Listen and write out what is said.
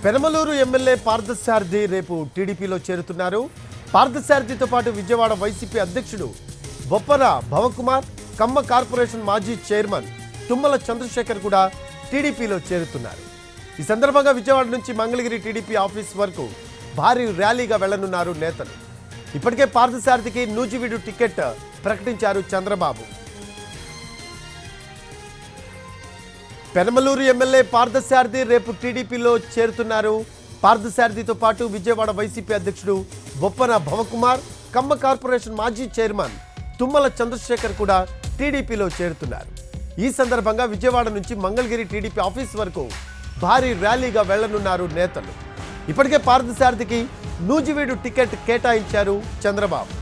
Penamaluru MLA Parthasarathi రేపు టీడీపీలో చేరుతున్నారు. పార్థసారథితో పాటు విజయవాడ వైసీపీ అధ్యక్షుడు బొప్పన భవకుమార్, కమ్మ కార్పొరేషన్ మాజీ చైర్మన్ తుమ్మల చంద్రశేఖర్ కూడా టీడీపీలో చేరుతున్నారు. ఈ సందర్భంగా విజయవాడ నుంచి మంగళగిరి టీడీపీ ఆఫీస్ వరకు భారీ ర్యాలీగా వెళ్లనున్నారు నేతలు. ఇప్పటికే పార్థసారథికి నూజివీడు టికెట్ ప్రకటించారు చంద్రబాబు. పెనమలూరు ఎమ్మెల్యే పార్థసారథి రేపు టీడీపీలో చేరుతున్నారు. పార్థసారథితో పాటు విజయవాడ వైసీపీ అధ్యక్షుడు బొప్పన భవకుమార్, కమ్మ కార్పొరేషన్ మాజీ చైర్మన్ తుమ్మల చంద్రశేఖర్ కూడా టీడీపీలో చేరుతున్నారు. ఈ సందర్భంగా విజయవాడ నుంచి మంగళగిరి టీడీపీ ఆఫీస్ వరకు భారీ ర్యాలీగా వెళ్లనున్నారు నేతలు. ఇప్పటికే పార్థసారథికి నూజివీడు టికెట్ కేటాయించారు చంద్రబాబు.